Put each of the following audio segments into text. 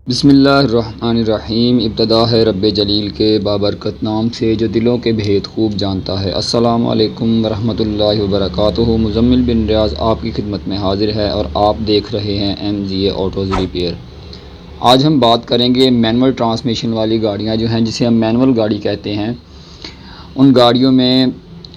बिस्मिल्लाहिर्रहमानिर्रहीम। इब्तदा है रब्बे जलील के बाबरकत नाम से जो दिलों के भेद खूब जानता है। अस्सलामु अलैकुम वरहमतुल्लाहि वबरकातुहू। मुज़म्मिल बिन रियाज़ आपकी खिदमत में हाज़िर है और आप देख रहे हैं MGA ऑटोज़ रिपेयर। आज हम बात करेंगे मैनुअल ट्रांसमिशन वाली गाड़ियाँ जो हैं, जिसे हम मैनुअल गाड़ी कहते हैं, उन गाड़ियों में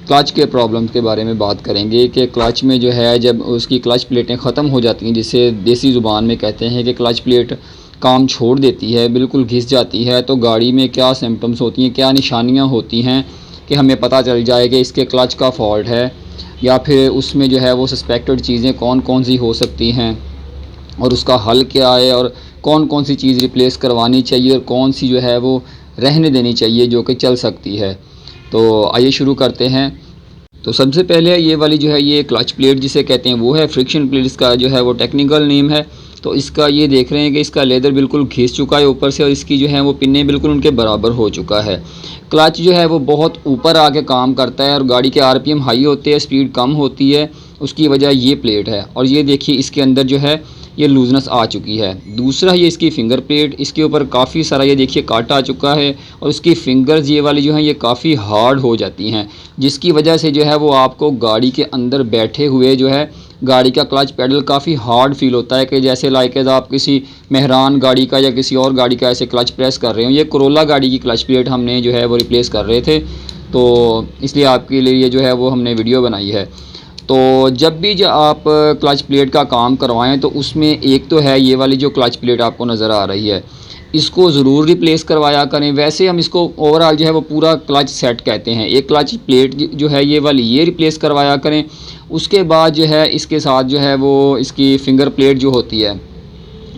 क्लच के प्रॉब्लम्स के बारे में बात करेंगे कि क्लच में जो है जब उसकी क्लच प्लेटें ख़त्म हो जाती हैं, जिसे देसी ज़ुबान में कहते हैं कि क्लच प्लेट काम छोड़ देती है, बिल्कुल घिस जाती है, तो गाड़ी में क्या सिम्टम्स होती हैं, क्या निशानियां होती हैं कि हमें पता चल जाए कि इसके क्लच का फॉल्ट है, या फिर उसमें जो है वो सस्पेक्टेड चीज़ें कौन कौन सी हो सकती हैं और उसका हल क्या है, और कौन कौन सी चीज़ रिप्लेस करवानी चाहिए और कौन सी जो है वो रहने देनी चाहिए जो कि चल सकती है। तो आइए शुरू करते हैं। तो सबसे पहले ये वाली जो है ये क्लच प्लेट जिसे कहते हैं वो है फ्रिक्शन प्लेट, इसका जो है वो टेक्निकल नेम है। तो इसका ये देख रहे हैं कि इसका लेदर बिल्कुल घिस चुका है ऊपर से और इसकी जो है वो पिन्ने बिल्कुल उनके बराबर हो चुका है। क्लच जो है वो बहुत ऊपर आके काम करता है और गाड़ी के RPM हाई होते हैं, स्पीड कम होती है, उसकी वजह ये प्लेट है। और ये देखिए इसके अंदर जो है ये लूजनेस आ चुकी है। दूसरा ये इसकी फिंगर प्लेट, इसके ऊपर काफ़ी सारा ये देखिए काट आ चुका है और उसकी फिंगर्स ये वाली जो हैं ये काफ़ी हार्ड हो जाती हैं, जिसकी वजह से जो है वो आपको गाड़ी के अंदर बैठे हुए जो है गाड़ी का क्लच पेडल काफ़ी हार्ड फील होता है कि जैसे लाइक आप किसी मेहरान गाड़ी का या किसी और गाड़ी का ऐसे क्लच प्रेस कर रहे हो। ये कोरोला गाड़ी की क्लच प्लेट हमने जो है वो रिप्लेस कर रहे थे, तो इसलिए आपके लिए ये जो है वो हमने वीडियो बनाई है। तो जब भी जो आप क्लच प्लेट का काम करवाएं तो उसमें एक तो है ये वाली जो क्लच प्लेट आपको नज़र आ रही है, इसको ज़रूर रिप्लेस करवाया करें। वैसे हम इसको ओवरऑल जो है वो पूरा क्लच सेट कहते हैं। एक क्लच प्लेट जो है ये वाली ये रिप्लेस करवाया करें। उसके बाद जो है इसके साथ जो है वो इसकी फिंगर प्लेट जो होती है,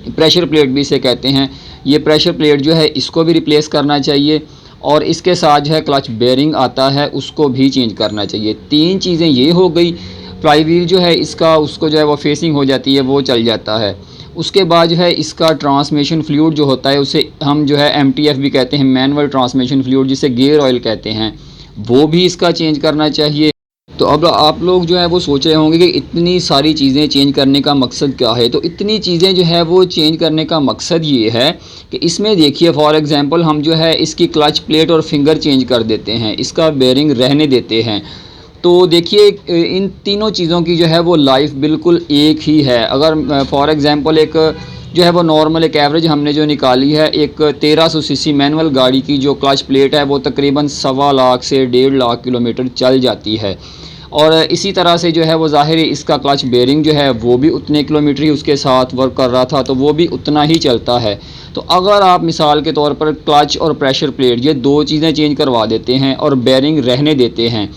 प्रेशर प्लेट भी इसे कहते हैं, ये प्रेशर प्लेट जो है इसको भी रिप्लेस करना चाहिए। और इसके साथ जो है क्लच बेयरिंग आता है उसको भी चेंज करना चाहिए। तीन चीज़ें ये हो गई। फ्लाई व्हील जो है इसका उसको जो है वो फेसिंग हो जाती है, वो चल जाता है। उसके बाद जो है इसका ट्रांसमिशन फ्लूइड जो होता है उसे हम जो है MTF भी कहते हैं, मैनुअल ट्रांसमिशन फ्लूइड, जिसे गियर ऑयल कहते हैं, वो भी इसका चेंज करना चाहिए। तो अब आप लोग जो है वो सोच रहे होंगे कि इतनी सारी चीज़ें चेंज करने का मकसद क्या है। तो इतनी चीज़ें जो है वो चेंज करने का मकसद ये है कि इसमें देखिए फॉर एग्ज़ाम्पल हम जो है इसकी क्लच प्लेट और फिंगर चेंज कर देते हैं, इसका बेयरिंग रहने देते हैं। तो देखिए इन तीनों चीज़ों की जो है वो लाइफ बिल्कुल एक ही है। अगर फॉर एग्ज़ाम्पल एक जो है वो नॉर्मल एक एवरेज हमने जो निकाली है, एक 1300 सीसी मैनुअल गाड़ी की जो क्लच प्लेट है वो तकरीबन 1.25 लाख से 1.5 लाख किलोमीटर चल जाती है। और इसी तरह से जो है वो ज़ाहिर है इसका क्लच बेयरिंग जो है वो भी उतने किलोमीटर ही उसके साथ वर्क कर रहा था, तो वो भी उतना ही चलता है। तो अगर आप मिसाल के तौर पर क्लच और प्रेशर प्लेट ये दो चीज़ें चेंज करवा देते हैं और बेयरिंग रहने देते हैं,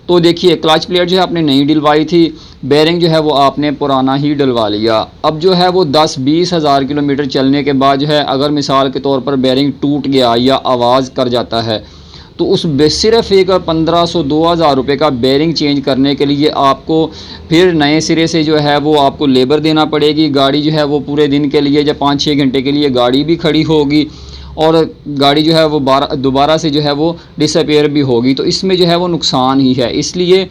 तो देखिए क्लच प्लेट जो है आपने नई डलवाई थी, बेयरिंग जो है वो आपने पुराना ही डलवा लिया। अब जो है वो 10-20 हज़ार किलोमीटर चलने के बाद जो है अगर मिसाल के तौर पर बेयरिंग टूट गया या आवाज़ कर जाता है, तो उस सिर्फ एक 1500-2000 रुपये का बेयरिंग चेंज करने के लिए आपको फिर नए सिरे से जो है वो आपको लेबर देना पड़ेगी। गाड़ी जो है वो पूरे दिन के लिए या 5-6 घंटे के लिए गाड़ी भी खड़ी होगी और गाड़ी जो है वो दोबारा से जो है वो डिसअपेयर भी होगी। तो इसमें जो है वो नुकसान ही है। इसलिए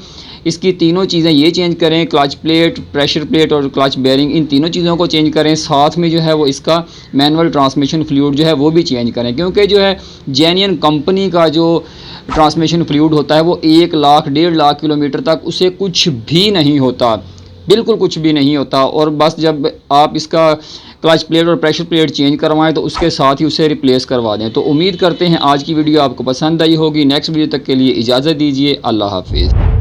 इसकी तीनों चीज़ें ये चेंज करें, क्लच प्लेट, प्रेशर प्लेट और क्लच बेयरिंग, इन तीनों चीज़ों को चेंज करें। साथ में जो है वो इसका मैनुअल ट्रांसमिशन फ्लूइड जो है वो भी चेंज करें, क्योंकि जो है जेन्युइन कंपनी का जो ट्रांसमिशन फ्लूइड होता है वो 1 लाख 1.5 लाख किलोमीटर तक उसे कुछ भी नहीं होता, बिल्कुल कुछ भी नहीं होता। और बस जब आप इसका क्लच प्लेट और प्रेशर प्लेट चेंज करवाएं तो उसके साथ ही उसे रिप्लेस करवा दें। तो उम्मीद करते हैं आज की वीडियो आपको पसंद आई होगी। नेक्स्ट वीडियो तक के लिए इजाज़त दीजिए। अल्लाह हाफिज़।